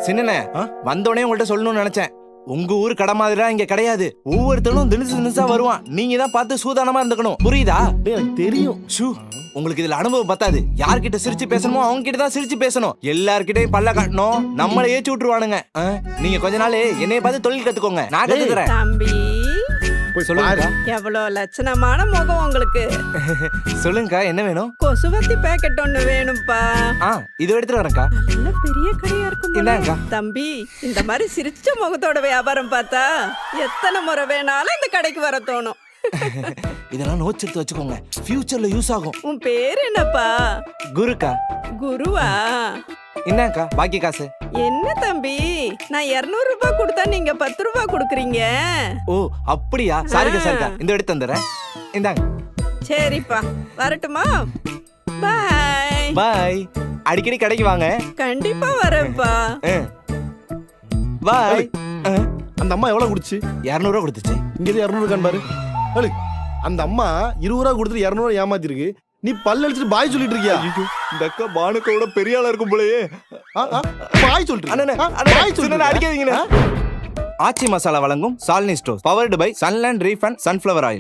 சின்னனே வந்தோடனே உங்கள்ட்ட சொல்லணும்னு நினைச்சேன். உங்க ஊர் கடை மாதிரிலாம் இங்க கிடையாது. ஒவ்வொருத்தரும் தினுசா வருவான். நீங்க தான் பார்த்து சூதானமா இருந்துக்கணும். புரியுதா? எனக்கு தெரியும். ஷூ, உங்களுக்கு இதுல அனுபவம் பத்தாது. யார்கிட்ட சிரிச்சு பேசணுமோ அவங்க கிட்ட தான் சிரிச்சு பேசணும். எல்லார்கிட்டயும் பல்ல காட்டணும். நம்மள ஏற்றி விட்டுருவானுங்க. நீங்க கொஞ்ச நாள் என்னைய பார்த்து தொழில் கத்துக்கோங்க. நான் கத்துக்கிறேன். தம்பி சொல்லுங்க. எவ்வளவு லட்சணமான முகம் உங்களுக்கு. சொல்லுங்கக்கா, என்ன வேணும்? கொசுவத்தி பேக்கெட் ஒண்ணு வேணும்பா. இது எடுத்துட்டு வரேன்க்கா. நல்ல பெரிய கடையா இருக்கும் போல. என்னக்கா? தம்பி, இந்த மாதிரி சிரிச்ச முகத்தோட வியாபாரம் பார்த்தா எத்தனை முறை வேணாலும் இந்த கடைக்கு வர தோணும். இதெல்லாம் நோட்ஸ் எடுத்து வச்சுக்கோங்க. ஃபியூச்சர்ல யூஸ் ஆகும். உன் பேர் என்னப்பா? குருக்கா. குருவா? என்னக்கா பாக்கி காசு? என்ன தம்பி, நான் 200 ரூபாய் கொடுத்தா நீங்க 10 ரூபாய் கொடுக்குறீங்க. ஓ அப்படியா? சரிக்கா. இந்த எடுத்து வந்துடுறேன். இந்தாங்க. சரிப்பா, வரட்டுமா? பாய். பாய். அடிக்கடி கடைக்கு வாங்க. கண்டிப்பா வரேன்ப்பா. பாய். அந்த அம்மா எவ்வளவு குடுச்சு? 200 ரூபா கொடுத்துச்சு. இங்க 200 கான் பாரு. ஏய், அந்த அம்மா 20 ரூபா கொடுத்துட்டு 200 ஏமாத்திருக்கு. நீ பல்ல அடிச்சிட்டு பாய் சொல்லிட்டு இருக்கியா? இந்த அக்கா பானுக்கோட பெரிய ஆளா இருக்கும் போலயே. பாய் சொல்லிட்டு பாய் சொல்லுங்க. அடிக்காதீங்க. ஆச்சி மசாலா வழங்கும் Shalini stores. Powered by Sunland refined and sunflower oil.